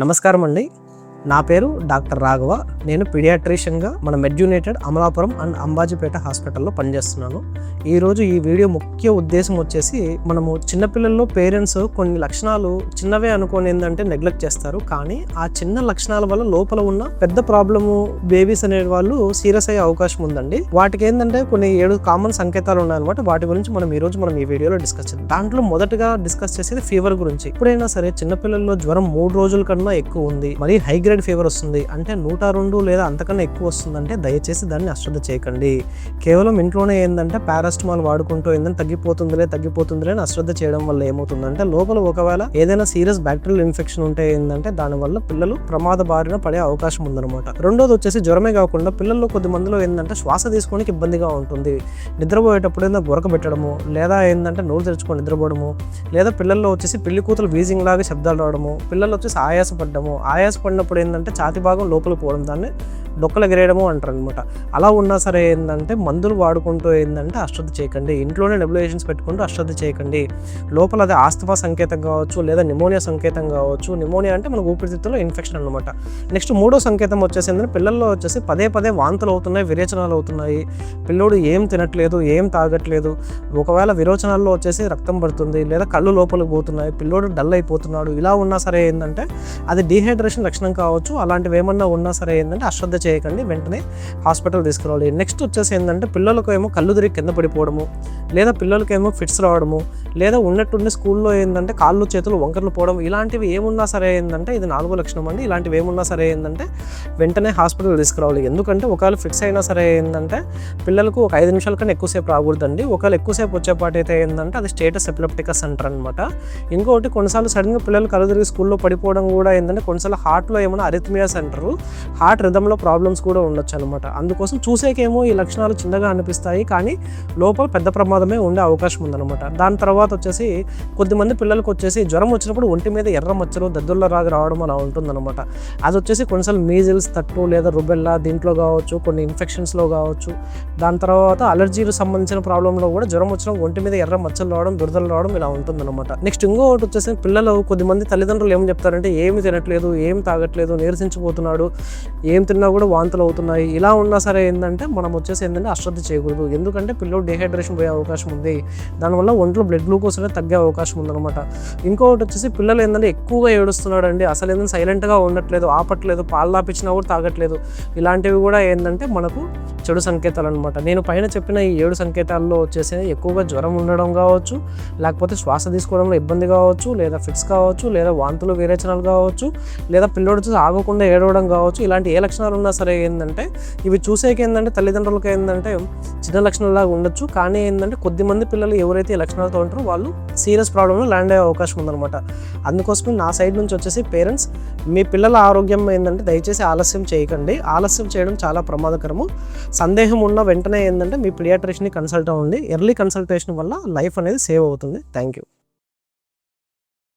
నమస్కారం అండి. నా పేరు డాక్టర్ రాఘవ. నేను పీడియాట్రిషియన్గా మన మెడ్యునేటెడ్ అమలాపురం అండ్ అంబాజీపేట హాస్పిటల్లో పనిచేస్తున్నాను. ఈరోజు ఈ వీడియో ముఖ్య ఉద్దేశం వచ్చేసి, మనము చిన్నపిల్లల్లో పేరెంట్స్ కొన్ని లక్షణాలు చిన్నవే అనుకోని ఏంటంటే నెగ్లెక్ట్ చేస్తారు. కానీ ఆ చిన్న లక్షణాల వల్ల లోపల ఉన్న పెద్ద ప్రాబ్లము బేబీస్ అనే వాళ్ళు సీరియస్ అయ్యే అవకాశం ఉందండి. వాటికి ఏంటంటే కొన్ని 7 కామన్ సంకేతాలు ఉన్నాయన్నమాట. వాటి గురించి మనం ఈ వీడియోలో డిస్కస్ చేద్దాం. దాంట్లో మొదటగా డిస్కస్ చేసేది ఫీవర్ గురించి. ఎప్పుడైనా సరే చిన్నపిల్లల్లో జ్వరం 3 రోజుల కన్నా ఎక్కువ ఉంది, మరి హై గ్రేడ్ ఫీవర్ వస్తుంది అంటే 102 లేదా అంతకన్నా ఎక్కువ వస్తుందంటే దయచేసి దాన్ని అశ్రద్ధ చేయకండి. కేవలం ఇంట్లోనే ఏంటంటే పారాసిటమాల్ వాడుకుంటూ ఏంటంటే తగ్గిపోతుందిలే అని అశ్రద్ధ చేయడం వల్ల ఏమవుతుందంటే లోపల ఒకవేళ ఏదైనా సీరియస్ బ్యాక్టీరియల్ ఇన్ఫెక్షన్ ఉంటే ఏంటంటే దానివల్ల పిల్లలు ప్రమాద బారిన పడే అవకాశం ఉందన్నమాట. రెండోది వచ్చేసి జ్వరమే కాకుండా పిల్లల్లో కొద్ది మందిలో ఏంటంటే శ్వాస తీసుకోవడానికి ఇబ్బందిగా ఉంటుంది. నిద్రపోయేటప్పుడు ఏదైనా గురక పెట్టడము, లేదా ఏంటంటే నోరు తెరుచుకొని నిద్రపోవడము, లేదా పిల్లల్లో వచ్చేసి పిల్లి కూతురు వీజింగ్ లాగా శబ్దాలు రావడము, పిల్లలు వచ్చేసి ఆయాసపడినప్పుడు ఏంటంటే ఛాతి భాగం లోపల పోవడం, దాన్ని డొక్కలు ఎగిరేయడము అంటారు అనమాట. అలా ఉన్నా సరే ఏంటంటే మందులు వాడుకుంటూ ఏంటంటే అశ్రద్ధ చేయకండి. ఇంట్లోనే నెబులైజేషన్స్ పెట్టుకుంటూ అశ్రద్ధ చేయకండి. లోపల అది ఆస్తమా సంకేతం కావచ్చు, లేదా నిమోనియా సంకేతం కావచ్చు. నిమోనియా అంటే మన ఊపిరితిత్తులో ఇన్ఫెక్షన్ అనమాట. నెక్స్ట్ మూడో సంకేతం వచ్చేసి ఏంటంటే పిల్లల్లో వచ్చేసి పదే వాంతులు అవుతున్నాయి, విరేచనాలు అవుతున్నాయి. పిల్లోడు ఏం తినట్లేదు, ఏం తాగట్లేదు. ఒకవేళ విరోచనాల్లో వచ్చేసి రక్తం పడుతుంది, లేదా కళ్ళు లోపలికి పోతున్నాయి, పిల్లోడు డల్ అయిపోతున్నాడు. ఇలా ఉన్నా సరే ఏంటంటే అది డీహైడ్రేషన్ లక్షణం కావచ్చు. అలాంటివి ఏమన్నా ఉన్నా సరే ఏంటంటే అశ్రద్ధ చేయకండి, వెంటనే హాస్పిటల్ తీసుకురావాలి. నెక్స్ట్ వచ్చేసి ఏంటంటే పిల్లలకు ఏమో కళ్ళు తిరిగి కింద పడిపోవడము, లేదా పిల్లలకేమో ఫిట్స్ రావడము, లేదా ఉన్నట్టుండి స్కూల్లో ఏంటంటే కాళ్ళు చేతులు వంకర్లు పోవడం, ఇలాంటివి ఏమున్నా సరే ఏంటంటే ఇది 4వ లక్షణం అండి. ఇలాంటివి ఏమున్నా సరే ఏంటంటే వెంటనే హాస్పిటల్ తీసుకురావాలి. ఎందుకంటే ఒకవేళ ఫిట్స్ అయినా సరే ఏంటంటే పిల్లలకు ఒక 5 నిమిషాల కన్నా ఎక్కువసేపు రాకూడదండి. ఒకవేళ ఎక్కువసేపు వచ్చేపాటు అయితే ఏంటంటే అది స్టేటస్ ఎపిలెప్టికస్ అంటారు అనమాట. ఇంకోటి కొన్నిసార్లు సడన్గా పిల్లలు కళ్ళు తిరిగి స్కూల్లో పడిపోవడం కూడా ఏంటంటే కొన్నిసార్లు హార్ట్లో ఏమైనా అరిథమియాస్ అంటారు, హార్ట్ రిథంలో ప్రాబ్లమ్స్ కూడా ఉండొచ్చు అనమాట. అందుకోసం చూసేకేమో ఈ లక్షణాలు చిన్నగా అనిపిస్తాయి, కానీ లోపల పెద్ద ప్రమాదమే ఉండే అవకాశం ఉందన్నమాట. దాని తర్వాత వచ్చేసి కొద్దిమంది పిల్లలకు వచ్చేసి జ్వరం వచ్చినప్పుడు ఒంటి మీద ఎర్ర మచ్చలు, దద్దుర్ల రాగా రావడం అలా ఉంటుందన్నమాట. అది వచ్చేసి కొన్నిసార్లు మీజిల్స్, తట్టు లేదా రుబెల్లా దీంట్లో కావచ్చు, కొన్ని ఇన్ఫెక్షన్స్లో కావచ్చు. దాని తర్వాత అలర్జీలు సంబంధించిన ప్రాబ్లంలో కూడా జ్వరం వచ్చిన ఒంటి మీద ఎర్ర మచ్చలు రావడం, దురదలు రావడం ఇలా ఉంటుందన్నమాట. నెక్స్ట్ ఇంకొకటి వచ్చేసి పిల్లలు కొద్దిమంది తల్లిదండ్రులు ఏం చెప్తారంటే ఏమి తినట్లేదు, ఏం తాగట్లేదు, నీరసించిపోతున్నాడు, ఏం తిన్నా కూడా వాంతులు అవుతున్నాయి. ఇలా ఉన్నా సరే ఏంటంటే మనం వచ్చేసి ఏంటంటే అశ్రద్ధ చేయకూడదు. ఎందుకంటే పిల్లలు డిహైడ్రేషన్ పోయే అవకాశం ఉంది. దానివల్ల ఒంట్లో బ్లడ్ గ్లూకోజ్ అనేది తగ్గే అవకాశం ఉందన్నమాట. ఇంకొకటి వచ్చేసి పిల్లలు ఏంటంటే ఎక్కువగా ఏడుస్తున్నాడు అండి, అసలు ఏంటంటే సైలెంట్గా ఉండట్లేదు, ఆపట్లేదు, పాలు తాపించినా కూడా తాగట్లేదు. ఇలాంటివి కూడా ఏంటంటే మనకు చెడు సంకేతాలు అనమాట. నేను పైన చెప్పిన ఈ 7 సంకేతాల్లో వచ్చేసి ఎక్కువగా జ్వరం ఉండడం కావచ్చు, లేకపోతే శ్వాస తీసుకోవడంలో ఇబ్బంది కావచ్చు, లేదా ఫిట్స్ కావచ్చు, లేదా వాంతులు విరేచనాలు కావచ్చు, లేదా పిల్లోడు వచ్చేసి ఆగకుండా ఏడవడం కావచ్చు. ఇలాంటి ఏ లక్షణాలు ఉన్నా సరే ఏంటంటే ఇవి చూసేకి ఏంటంటే తల్లిదండ్రులకి ఏంటంటే చిన్న లక్షణాలాగా ఉండొచ్చు. కానీ ఏంటంటే కొద్దిమంది పిల్లలు ఎవరైతే ఈ లక్షణాలతో ఉంటారో వాళ్ళు సీరియస్ ప్రాబ్లంలో ల్యాండ్ అయ్యే అవకాశం ఉందన్నమాట. అందుకోసమే నా సైడ్ నుంచి వచ్చేసి పేరెంట్స్, మీ పిల్లల ఆరోగ్యం ఏంటంటే దయచేసి ఆలస్యం చేయకండి. ఆలస్యం చేయడం చాలా ప్రమాదకరము. సందేహం ఉన్న వెంటనే ఏంటంటే మీ పీడియాట్రిషియన్ని కన్సల్ట్ అవ్వండి. ఎర్లీ కన్సల్టేషన్ వల్ల లైఫ్ అనేది సేవ్ అవుతుంది. Thank you.